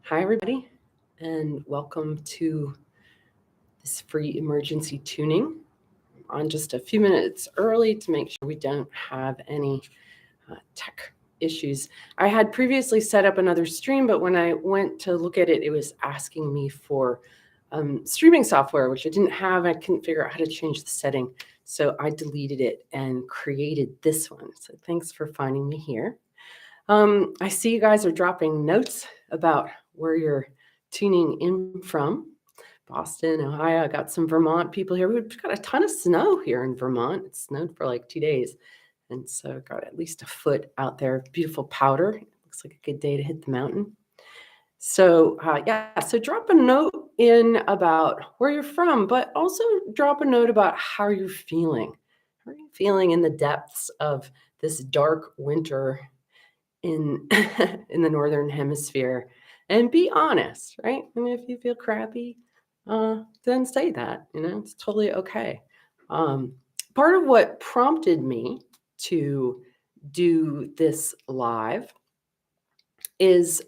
Hi, everybody, and welcome to this free emergency tuning. I'm on just a few minutes early to make sure we don't have any tech issues. I had previously set up another stream, but when I went to look at it, it was asking me for streaming software, which I didn't have. I couldn't figure out how to change the setting. So I deleted it and created this one. So thanks for finding me here. I see you guys are dropping notes about where you're tuning in from. Boston, Ohio. I got some Vermont people here. We've got a ton of snow here in Vermont. It snowed for like 2 days. And so got at least a foot out there. Beautiful powder. Looks like a good day to hit the mountain. So so drop a note in about where you're from, but also drop a note about how you're feeling. How are you feeling in the depths of this dark winter in in the northern hemisphere? And be honest, right? And if you feel crappy, then say that. It's totally okay. Part of what prompted me to do this live is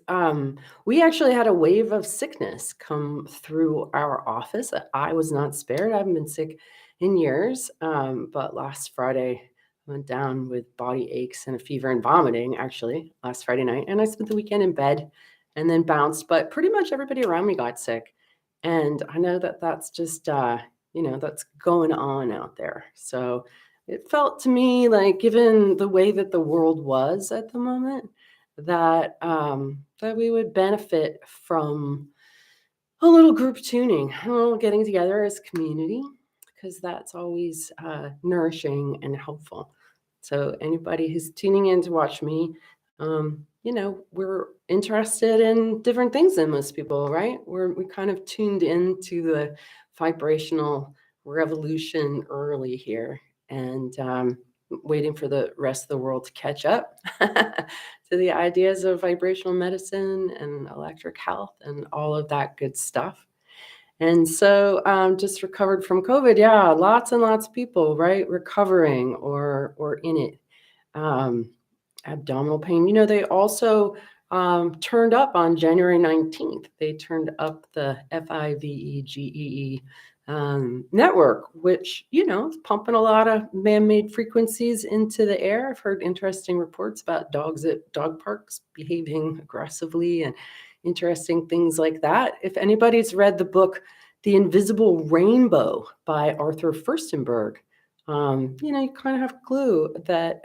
we actually had a wave of sickness come through our office. I was not spared. I haven't been sick in years, but last Friday I went down with body aches and a fever and vomiting, actually, last Friday night. And I spent the weekend in bed and then bounced. But pretty much everybody around me got sick. And I know that that's just, that's going on out there. So it felt to me like, given the way that the world was at the moment, that we would benefit from a little group tuning, a little getting together as community, because that's always nourishing and helpful. So anybody who's tuning in to watch me, we're interested in different things than most people, right? We kind of tuned into the vibrational revolution early here, and waiting for the rest of the world to catch up to the ideas of vibrational medicine and electric health and all of that good stuff. And so just recovered from COVID. Yeah, lots and lots of people, right? Recovering or in it. Abdominal pain. They also turned up on January 19th. They turned up the FIVEGEE network, which, is pumping a lot of man-made frequencies into the air. I've heard interesting reports about dogs at dog parks behaving aggressively and interesting things like that. If anybody's read the book, The Invisible Rainbow by Arthur Furstenberg, you kind of have a clue that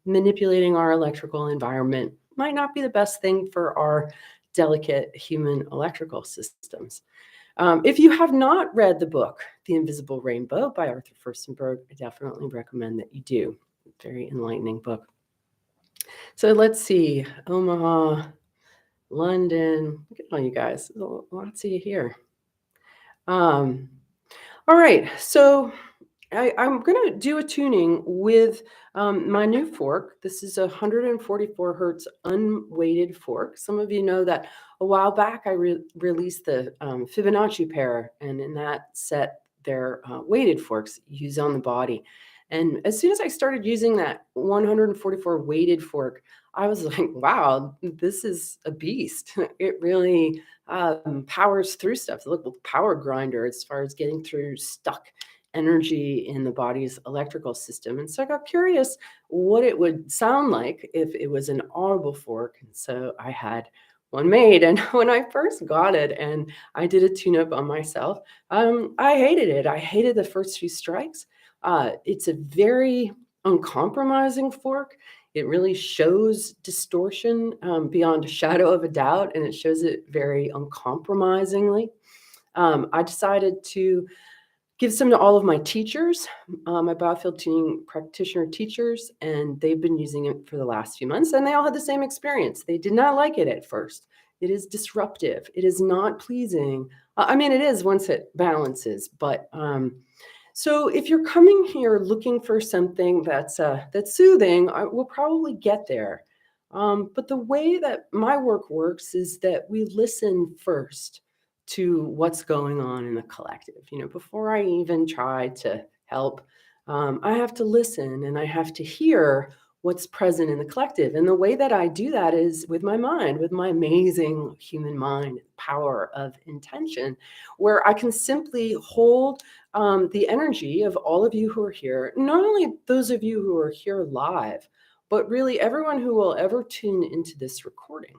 manipulating our electrical environment might not be the best thing for our delicate human electrical systems. If you have not read the book, The Invisible Rainbow by Arthur Furstenberg, I definitely recommend that you do. Very enlightening book. So let's see, Omaha, London, look at all you guys, lots of you here. All right, so I'm going to do a tuning with my new fork. This is a 144 hertz unweighted fork. Some of you know that a while back I released the Fibonacci pair, and in that set, they're weighted forks used on the body. And as soon as I started using that 144 weighted fork, I was like, wow, this is a beast. It really powers through stuff. It's like a power grinder as far as getting through stuck energy in the body's electrical system. And so I got curious what it would sound like if it was an audible fork. And so I had one made. And when I first got it and I did a tune-up on myself, I hated it. I hated the first few strikes. It's a very uncompromising fork. It really shows distortion beyond a shadow of a doubt, and it shows it very uncompromisingly. I decided to give some to all of my teachers, my biofield tuning practitioner teachers, and they've been using it for the last few months, and they all had the same experience. They did not like it at first. It is disruptive. It is not pleasing. It is once it balances, but so if you're coming here looking for something that's soothing, we'll probably get there. But the way that my work works is that we listen first to what's going on in the collective. Before I even try to help, I have to listen and I have to hear what's present in the collective. And the way that I do that is with my mind, with my amazing human mind, power of intention, where I can simply hold the energy of all of you who are here, not only those of you who are here live, but really everyone who will ever tune into this recording.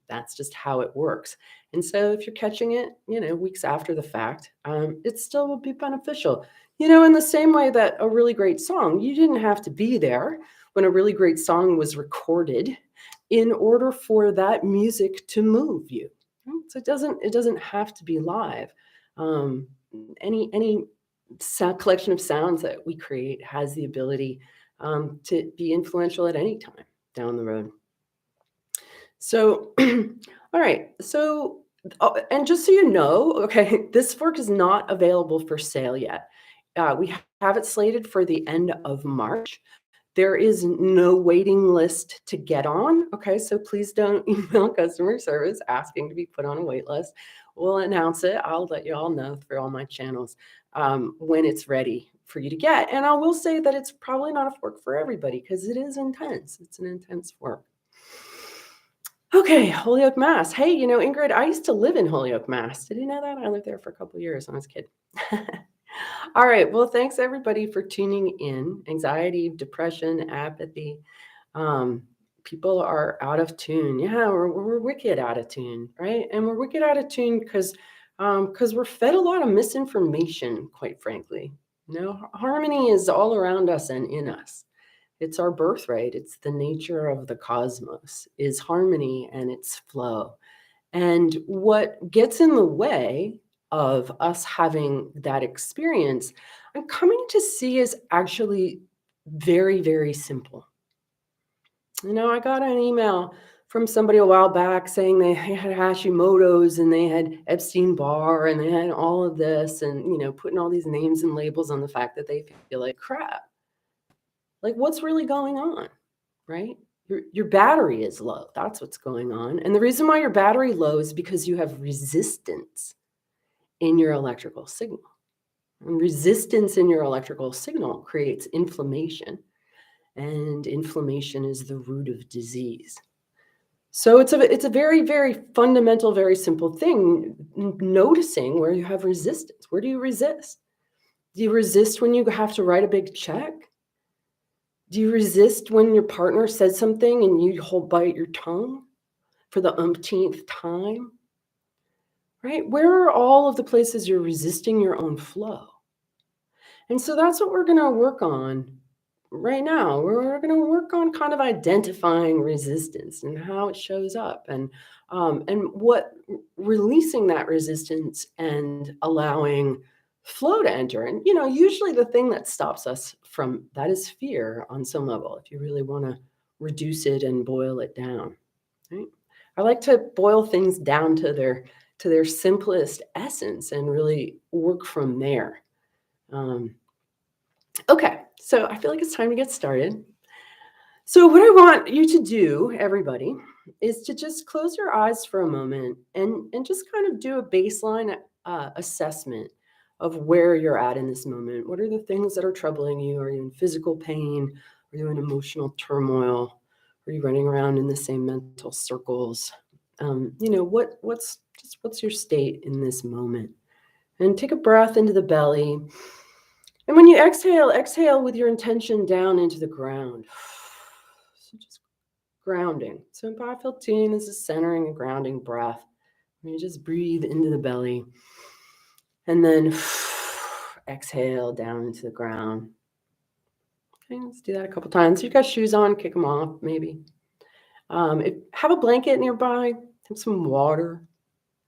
That's just how it works. And so if you're catching it, weeks after the fact, it still will be beneficial. In the same way that a really great song, you didn't have to be there when a really great song was recorded in order for that music to move you. So it doesn't have to be live. Any collection of sounds that we create has the ability to be influential at any time down the road. So, all right. So, and just so you know, okay, this work is not available for sale yet. We have it slated for the end of March. There is no waiting list to get on. Okay, so please don't email customer service asking to be put on a wait list. We'll announce it. I'll let you all know through all my channels when it's ready for you to get. And I will say that it's probably not a work for everybody because it is intense. It's an intense work. Okay, Holyoke, Mass. Hey, Ingrid, I used to live in Holyoke, Mass. Did you know that? I lived there for a couple of years when I was a kid. All right. Well, thanks everybody for tuning in. Anxiety, depression, apathy. People are out of tune. Yeah, we're wicked out of tune, right? And we're wicked out of tune because we're fed a lot of misinformation, quite frankly. Harmony is all around us and in us. It's our birthright. It's the nature of the cosmos, is harmony and its flow. And what gets in the way of us having that experience, I'm coming to see is actually very, very simple. I got an email from somebody a while back saying they had Hashimoto's and they had Epstein-Barr and they had all of this and, putting all these names and labels on the fact that they feel like crap. Like, what's really going on, right? Your battery is low. That's what's going on. And the reason why your battery low is because you have resistance in your electrical signal. And resistance in your electrical signal creates inflammation. And inflammation is the root of disease. So it's a very, very fundamental, very simple thing, noticing where you have resistance. Where do you resist? Do you resist when you have to write a big check? Do you resist when your partner says something and you bite your tongue for the umpteenth time? Right? Where are all of the places you're resisting your own flow? And so that's what we're going to work on right now. We're going to work on kind of identifying resistance and how it shows up and what releasing that resistance and allowing flow to enter. And, usually the thing that stops us from that is fear on some level, if you really want to reduce it and boil it down. Right? I like to boil things down to their simplest essence and really work from there. Okay, so I feel like it's time to get started. So what I want you to do, everybody, is to just close your eyes for a moment and just kind of do a baseline assessment of where you're at in this moment. What are the things that are troubling you? Are you in physical pain? Are you in emotional turmoil? Are you running around in the same mental circles? What's your state in this moment? And take a breath into the belly. And when you exhale with your intention down into the ground. So just grounding. So biofieldtuning tuning is a centering and grounding breath. You just breathe into the belly. And then exhale down into the ground. Okay, let's do that a couple times. If you've got shoes on, kick them off, maybe. Have a blanket nearby. Have some water.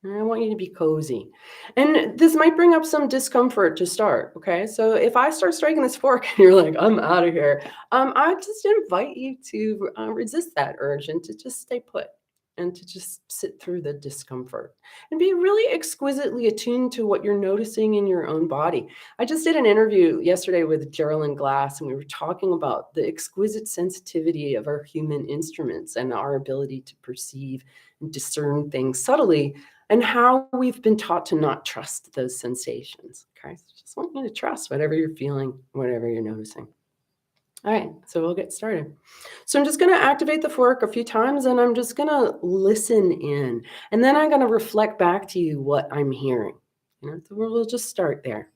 I want you to be cozy. And this might bring up some discomfort to start, okay? So if I start striking this fork and you're like, I'm out of here, I just invite you to resist that urge and to just stay put and to just sit through the discomfort and be really exquisitely attuned to what you're noticing in your own body. I just did an interview yesterday with Geraldine Glass, and we were talking about the exquisite sensitivity of our human instruments and our ability to perceive and discern things subtly, and how we've been taught to not trust those sensations. Okay, so just want you to trust whatever you're feeling, whatever you're noticing. All right, so we'll get started. So I'm just going to activate the fork a few times and I'm just going to listen in. And then I'm going to reflect back to you what I'm hearing. So we'll just start there.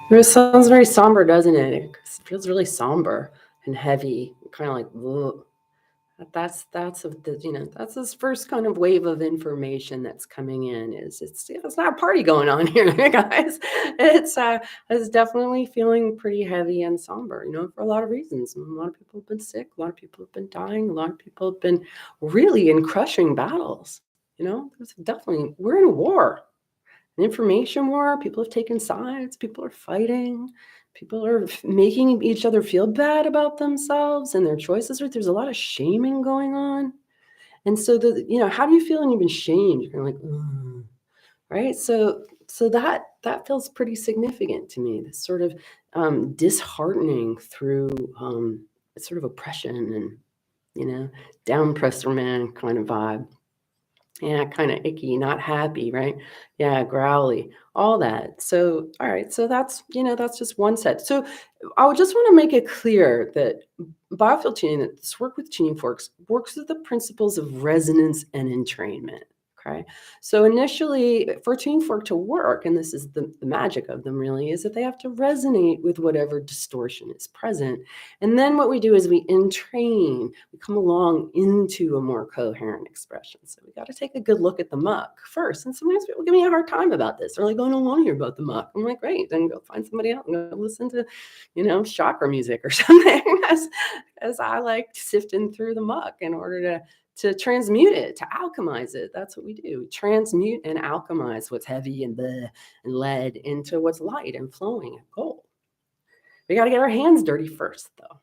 It sounds very somber, doesn't it? It feels really somber and heavy, kind of like, ugh. That's that's this first kind of wave of information that's coming in. It's not a party going on here, guys. It's definitely feeling pretty heavy and somber. For a lot of reasons. A lot of people have been sick. A lot of people have been dying. A lot of people have been really in crushing battles. We're in a war. An information war. People have taken sides. People are fighting. People are making each other feel bad about themselves and their choices. Right? There's a lot of shaming going on. And so how do you feel when you've been shamed? You're like, ugh. Right? So that feels pretty significant to me. This sort of disheartening through sort of oppression and down presser man kind of vibe. Yeah, kind of icky, not happy, right? Yeah, growly, all that. So, all right, so that's just one set. So, I would just want to make it clear that biofield tuning, that this work with tuning forks, works with the principles of resonance and entrainment. Okay, so initially, for a tuning fork to work, and this is the magic of them really, is that they have to resonate with whatever distortion is present. And then what we do is we entrain, we come along into a more coherent expression. So we got to take a good look at the muck first. And sometimes people give me a hard time about this. They're like, oh, I don't want to hear about the muck. I'm like, great, then go find somebody else and go listen to, chakra music or something, as I like sifting through the muck in order to transmute it, to alchemize it. That's what we do. We transmute and alchemize what's heavy and lead into what's light and flowing and gold. We got to get our hands dirty first, though.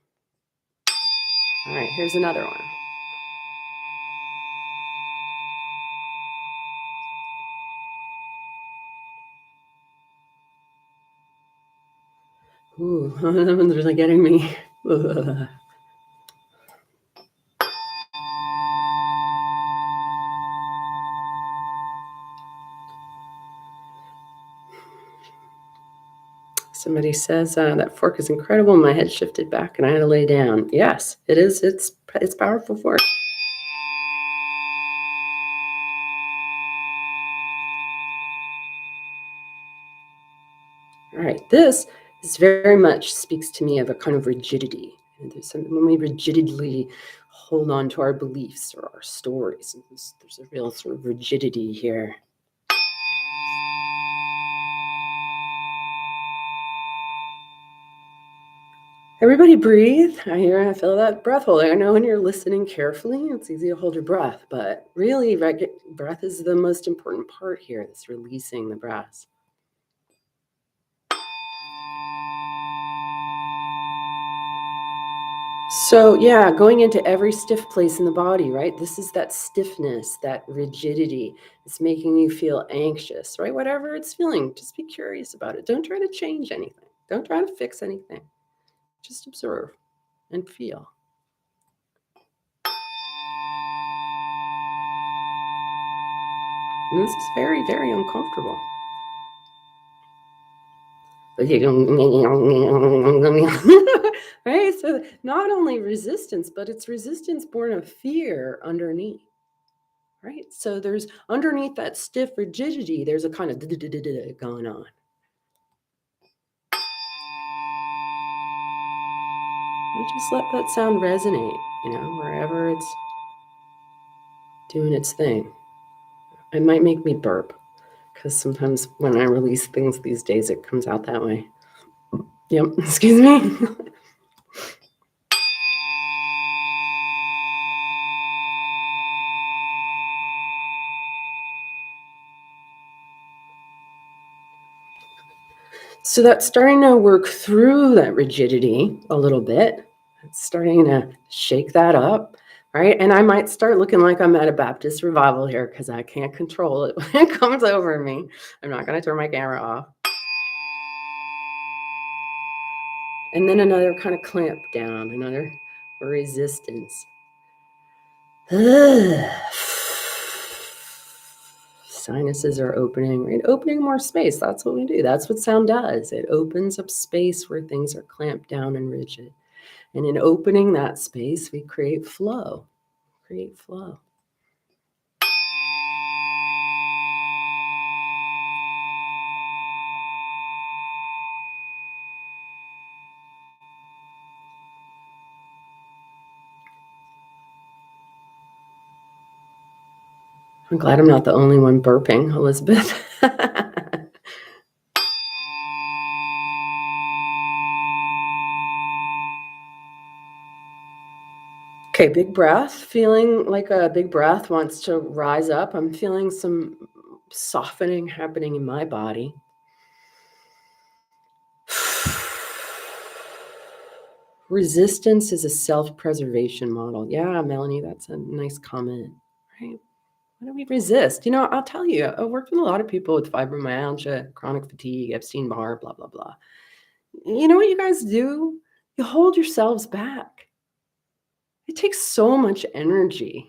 All right, here's another one. Ooh, that one's really getting me. Ugh. Somebody says that fork is incredible. My head shifted back and I had to lay down. Yes, it is. It's powerful fork. All right, this very much speaks to me of a kind of rigidity. And when we rigidly hold on to our beliefs or our stories, there's a real sort of rigidity here. Everybody breathe. I feel that breath holding. I know when you're listening carefully, it's easy to hold your breath, but really breath is the most important part here. This releasing the breath. So yeah, going into every stiff place in the body, right? This is that stiffness, that rigidity. It's making you feel anxious, right? Whatever it's feeling, just be curious about it. Don't try to change anything. Don't try to fix anything. Just observe and feel. And this is very, very uncomfortable. Right? So not only resistance, but it's resistance born of fear underneath. Right? So there's underneath that stiff rigidity, there's a kind of going on. And just let that sound resonate, wherever it's doing its thing. It might make me burp, because sometimes when I release things these days, it comes out that way. Yep, excuse me. So that's starting to work through that rigidity a little bit. It's starting to shake that up, right? And I might start looking like I'm at a Baptist revival here because I can't control it when it comes over me. I'm not going to turn my camera off. And then another kind of clamp down, another resistance. Sinuses are opening, right? Opening more space. That's what we do. That's what sound does. It opens up space where things are clamped down and rigid. And in opening that space, we create flow. Create flow. I'm glad I'm not the only one burping, Elizabeth. Okay, big breath. Feeling like a big breath wants to rise up. I'm feeling some softening happening in my body. Resistance is a self-preservation model. Yeah, Melanie, that's a nice comment, right? Why do we resist? I'll tell you, I worked with a lot of people with fibromyalgia, chronic fatigue, Epstein-Barr, blah, blah, blah. You know what you guys do? You hold yourselves back. It takes so much energy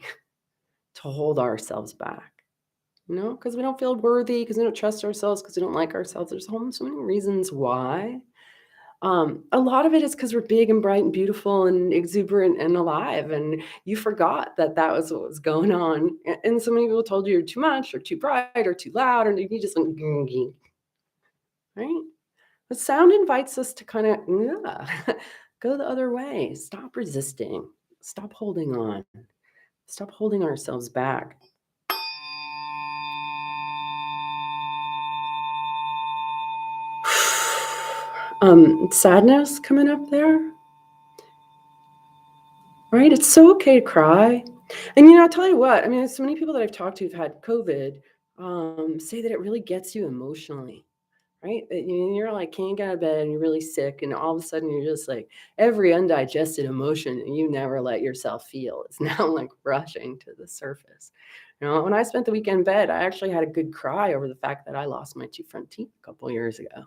to hold ourselves back, because we don't feel worthy, because we don't trust ourselves, because we don't like ourselves. There's so many reasons why. A lot of it is because we're big and bright and beautiful and exuberant and alive, and you forgot that was what was going on. And so many people told you you're too much or too bright or too loud, and you just right? But sound invites us to kind of go the other way. Stop resisting. Stop holding on. Stop holding ourselves back. Sadness coming up there, right? It's so okay to cry. And I'll tell you what, so many people that I've talked to who've had COVID say that it really gets you emotionally, right? You're like, can't get out of bed and you're really sick, and all of a sudden you're just like, every undigested emotion and you never let yourself feel is now like rushing to the surface. When I spent the weekend in bed, I actually had a good cry over the fact that I lost my 2 front teeth a couple years ago.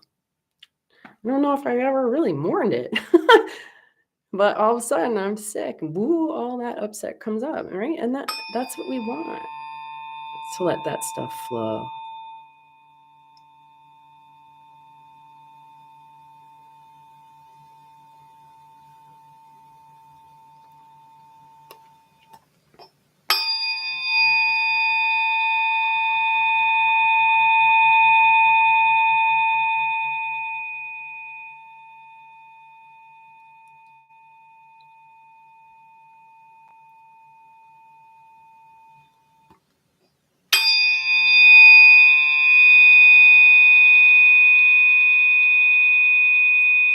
I don't know if I ever really mourned it. But all of a sudden I'm sick, and woo, all that upset comes up, right? And that's what we want, to let that stuff flow.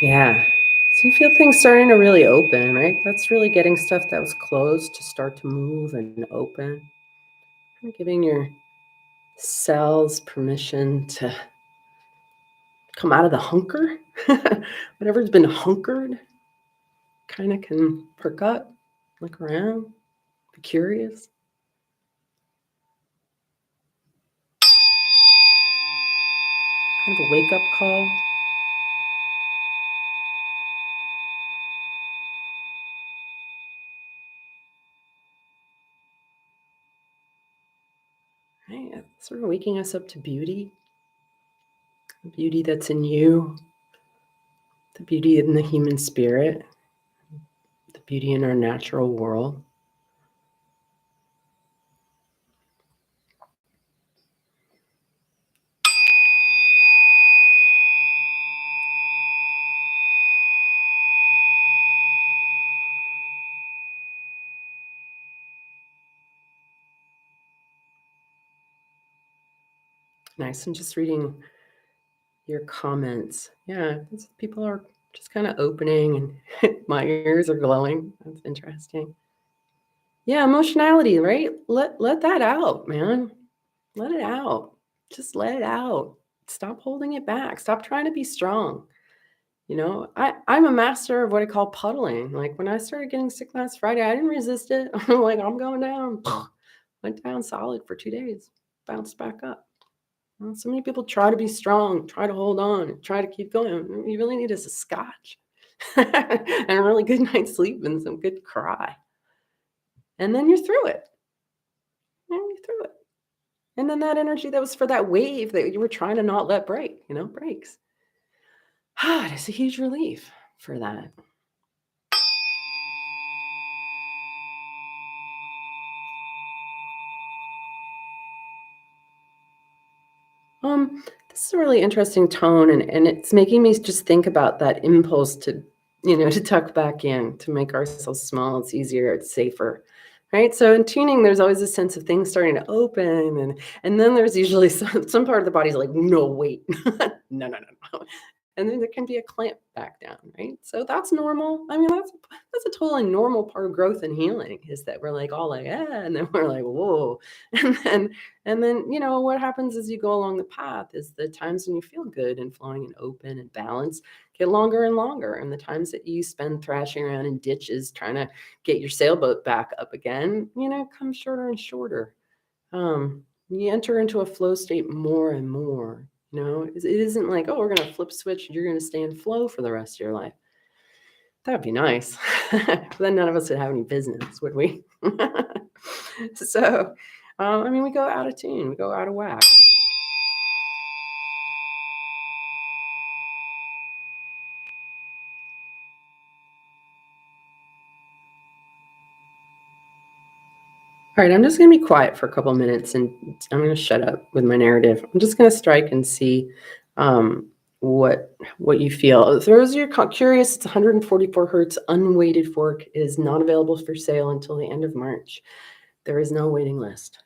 Yeah. So you feel things starting to really open, right? That's really getting stuff that was closed to start to move and open. And giving your cells permission to come out of the hunker. Whatever's been hunkered kind of can perk up, look around, be curious. Kind of a wake-up call. Right? Sort of waking us up to beauty. The beauty that's in you, the beauty in the human spirit, the beauty in our natural world. Nice. And just reading your comments. Yeah, people are just kind of opening, and my ears are glowing. That's interesting. Yeah, emotionality, right? Let that out, man. Let it out. Just let it out. Stop holding it back. Stop trying to be strong. I'm a master of what I call puddling. Like when I started getting sick last Friday, I didn't resist it. I'm like, I'm going down. Went down solid for 2 days, bounced back up. So many people try to be strong, try to hold on, try to keep going. You really need is a scotch and a really good night's sleep and some good cry. And then you're through it. And you're through it. And then that energy that was for that wave that you were trying to not let break, breaks. It's a huge relief for that. This is a really interesting tone, and it's making me just think about that impulse to, to tuck back in, to make ourselves small. It's easier, it's safer, right? So in tuning, there's always a sense of things starting to open, and then there's usually some part of the body's like, no, wait, no. And then there can be a clamp back down, right? So that's normal. I mean, that's a totally normal part of growth and healing, is that we're like all like, and then we're like, whoa. And then, what happens as you go along the path is the times when you feel good and flowing and open and balanced get longer and longer. And the times that you spend thrashing around in ditches trying to get your sailboat back up again, come shorter and shorter. You enter into a flow state more and more. It isn't like, oh, we're going to flip switch and you're going to stay in flow for the rest of your life. That would be nice. But then none of us would have any business, would we? So, we go out of tune. We go out of whack. All right, I'm just going to be quiet for a couple minutes, and I'm going to shut up with my narrative. I'm just going to strike and see what you feel. For those of you curious, it's 144 Hz unweighted fork is not available for sale until the end of March. There is no waiting list.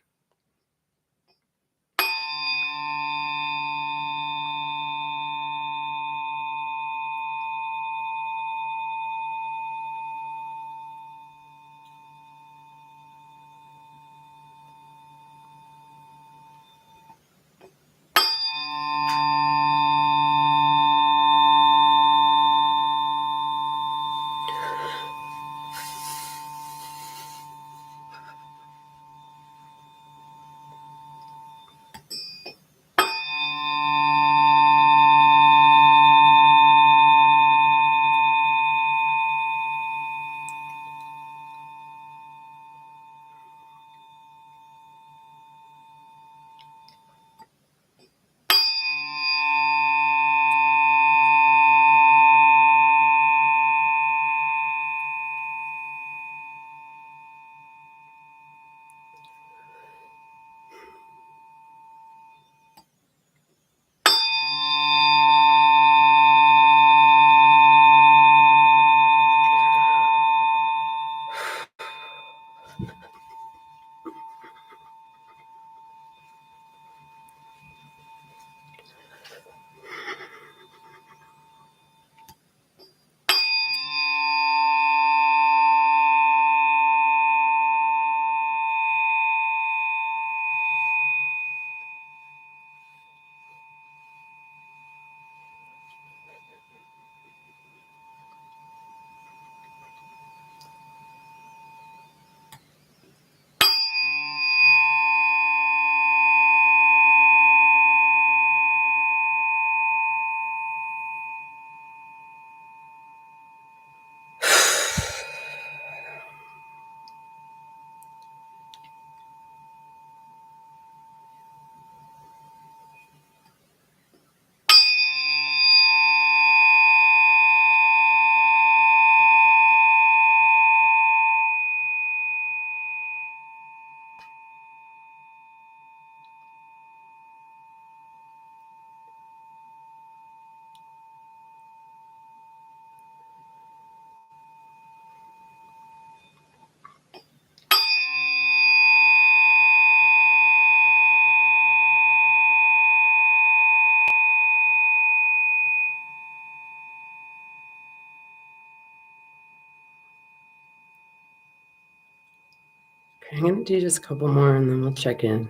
I'm going to do just a couple more and then we'll check in.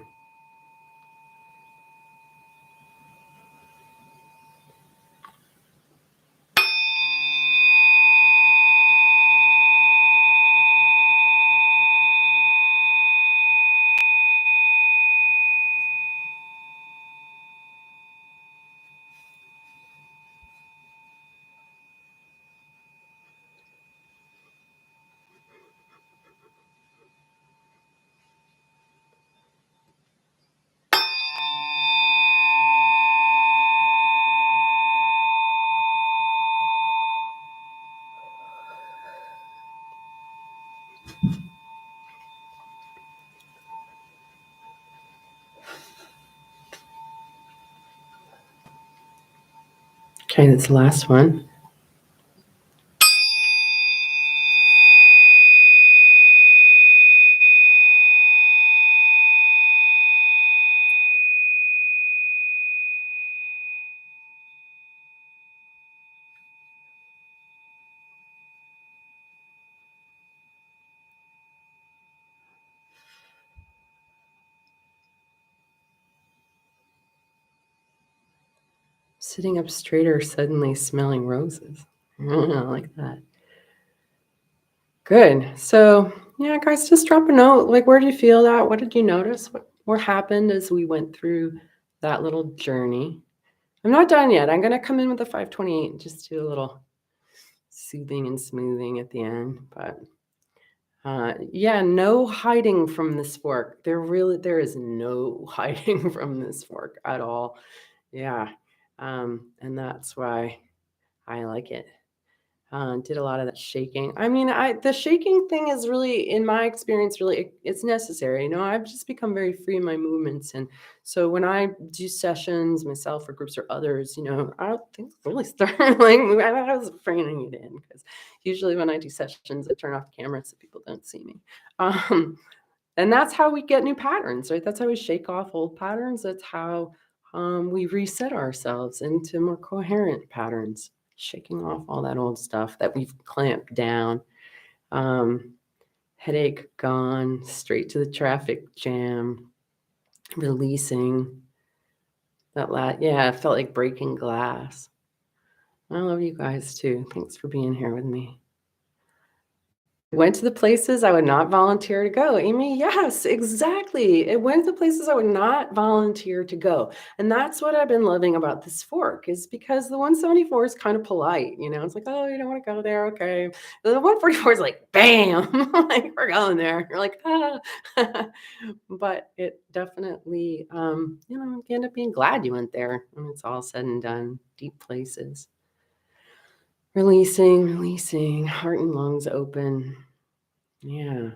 Okay, that's the last one. Sitting up straighter, suddenly smelling roses. I like that. Good. So, yeah, guys, just drop a note. Like, where do you feel that? What did you notice? What happened as we went through that little journey? I'm not done yet. I'm going to come in with a 528 and just do a little soothing and smoothing at the end. But yeah, no hiding from this fork. There is no hiding from this fork at all. Yeah. And that's why I like it. Did a lot of that shaking. I mean, the shaking thing is really, in my experience, really it's necessary. You know, I've just become very free in my movements, and so when I do sessions myself or groups or others, you know, things really start like moving. I was reining it in because usually when I do sessions, I turn off the camera so people don't see me. And that's how we get new patterns, right? That's how we shake off old patterns. That's how we reset ourselves into more coherent patterns, shaking off all that old stuff that we've clamped down. Headache gone, straight to the traffic jam, releasing that. Yeah, it felt like breaking glass. I love you guys too. Thanks for being here with me. Went to the places I would not volunteer to go. Amy, yes, exactly. It went to the places I would not volunteer to go. And that's what I've been loving about this fork, is because the 174 is kind of polite. You know, it's like, oh, you don't want to go there. Okay. The 144 is like, bam, like we're going there. You're like, ah. But it definitely, you know, you end up being glad you went there when it's all said and done. Deep places. Releasing, heart and lungs open. Yeah.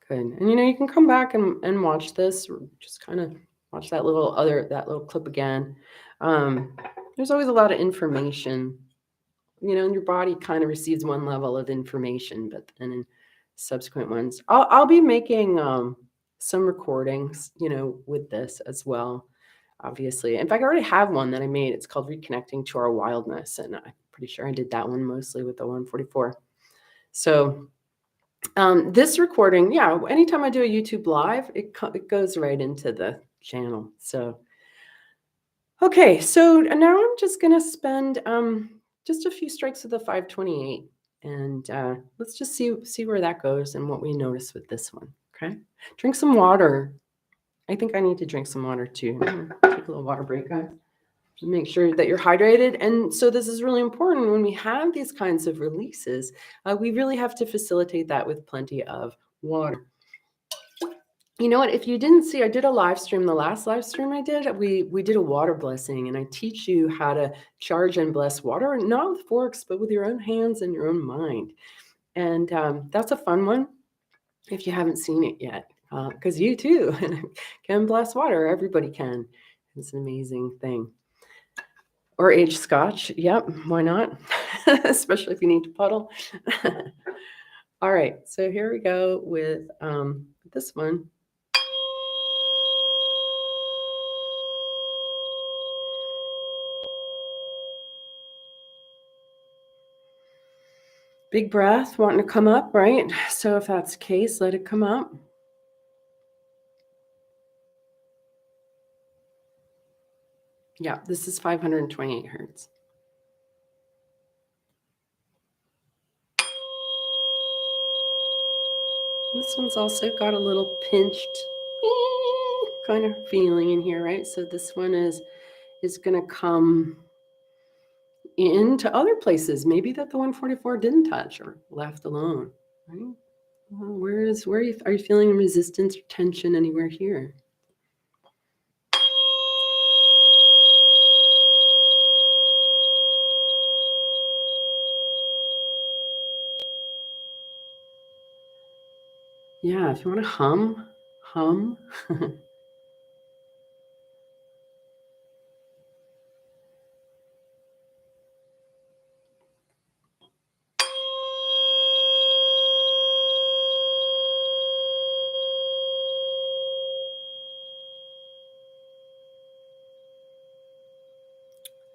Good. And you know, you can come back and watch this, or just kind of watch that little clip again. There's always a lot of information. You know, and your body kind of receives one level of information, but then in subsequent ones, I'll be making some recordings, you know, with this as well. Obviously. In fact, I already have one that I made. It's called Reconnecting to Our Wildness. And I'm pretty sure I did that one mostly with the 144. So this recording, yeah, anytime I do a YouTube live, it goes right into the channel. So, okay. So now I'm just going to spend just a few strikes with the 528. And let's just see where that goes and what we notice with this one. Okay. Drink some water. I think I need to drink some water too. Take a little water break, guys. Make sure that you're hydrated. And so this is really important when we have these kinds of releases. We really have to facilitate that with plenty of water. You know what? If you didn't see, I did a live stream. The last live stream I did, we did a water blessing, and I teach you how to charge and bless water, not with forks, but with your own hands and your own mind. And that's a fun one if you haven't seen it yet, because you too can bless water. Everybody can. It's an amazing thing. Or aged scotch. Yep, why not? Especially if you need to puddle. All right, so here we go with this one. Big breath, wanting to come up, right? So if that's the case, let it come up. Yeah, this is 528 hertz. This one's also got a little pinched kind of feeling in here, right? So this one is going to come into other places, maybe that the 144 didn't touch or left alone, right? Where are you feeling resistance or tension anywhere here? Yeah, if you want to hum.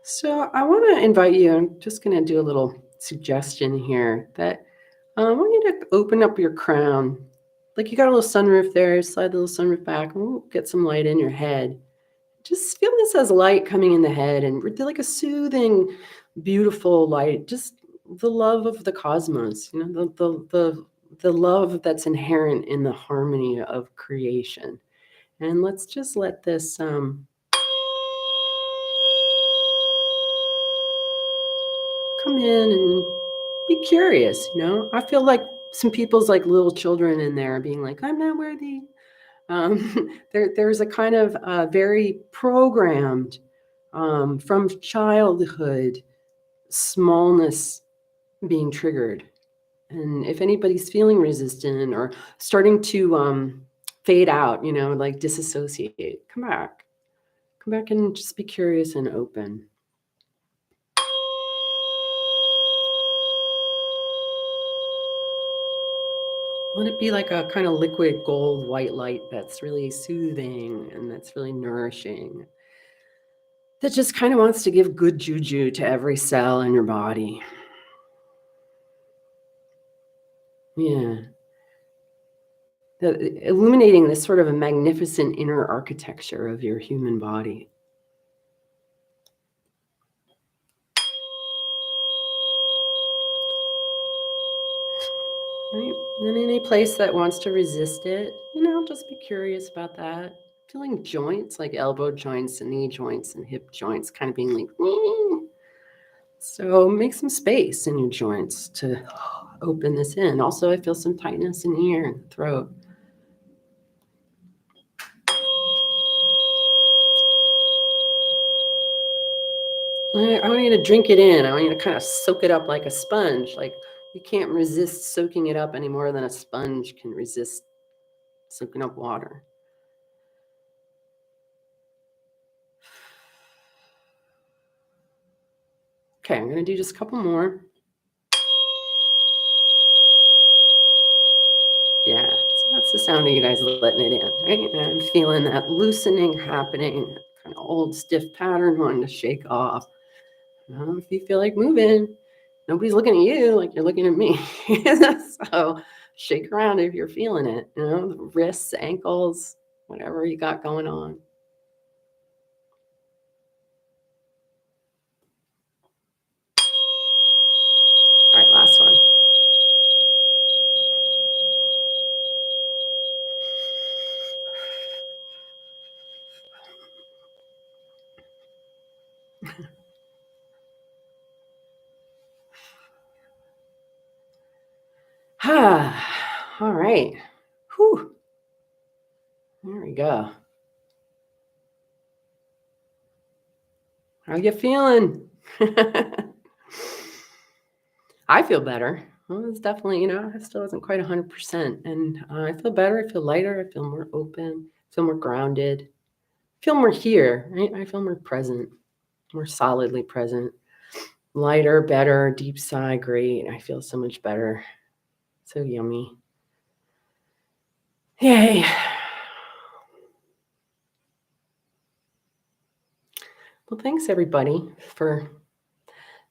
So I want to invite you, I'm just going to do a little suggestion here that I want you to open up your crown. Like you got a little sunroof there, slide the little sunroof back, and we'll get some light in your head. Just feel this as light coming in the head and like a soothing, beautiful light, just the love of the cosmos, the love that's inherent in the harmony of creation. And let's just let this come in and be curious. I feel like some people's like little children in there being like, I'm not worthy. There's a kind of very programmed from childhood smallness being triggered. And if anybody's feeling resistant or starting to fade out, like disassociate, come back. Come back and just be curious and open. Let it be like a kind of liquid gold white light that's really soothing and that's really nourishing. That just kind of wants to give good juju to every cell in your body. Yeah. Illuminating this sort of a magnificent inner architecture of your human body. Right? And any place that wants to resist it, just be curious about that. Feeling joints like elbow joints and knee joints and hip joints kind of being like, So make some space in your joints to open this in. Also, I feel some tightness in the ear and throat. I want you to drink it in. I want you to kind of soak it up like a sponge. Like you can't resist soaking it up any more than a sponge can resist soaking up water. Okay, I'm going to do just a couple more. Yeah, so that's the sound of you guys letting it in, right? And I'm feeling that loosening happening, kind of old stiff pattern wanting to shake off. If you feel like moving, nobody's looking at you like you're looking at me. So shake around if you're feeling it, the wrists, ankles, whatever you got going on. All right, last one. All right. Whew. There we go. How you feeling? I feel better. Well, it's definitely, I still wasn't quite 100%. And I feel better. I feel lighter. I feel more open. I feel more grounded. I feel more here. Right? I feel more present, more solidly present. Lighter, better, deep sigh, great. I feel so much better. So yummy. Yay. Well, thanks everybody for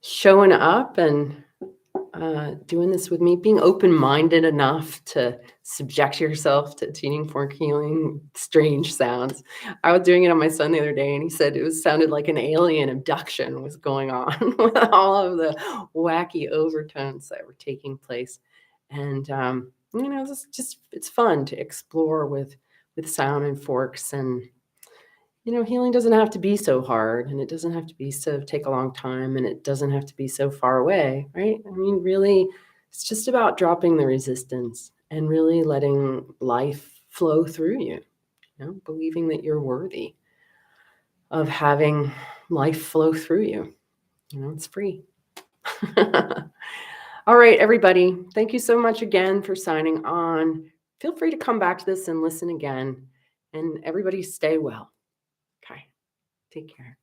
showing up and doing this with me, being open-minded enough to subject yourself to tuning fork healing strange sounds. I was doing it on my son the other day, and he said it sounded like an alien abduction was going on with all of the wacky overtones that were taking place. And it's fun to explore with sound and forks. And healing doesn't have to be so hard, and it doesn't have to take a long time, and it doesn't have to be so far away, right? I mean, really, it's just about dropping the resistance and really letting life flow through you, believing that you're worthy of having life flow through you. It's free. All right, everybody. Thank you so much again for signing on. Feel free to come back to this and listen again. And everybody stay well. Okay. Take care.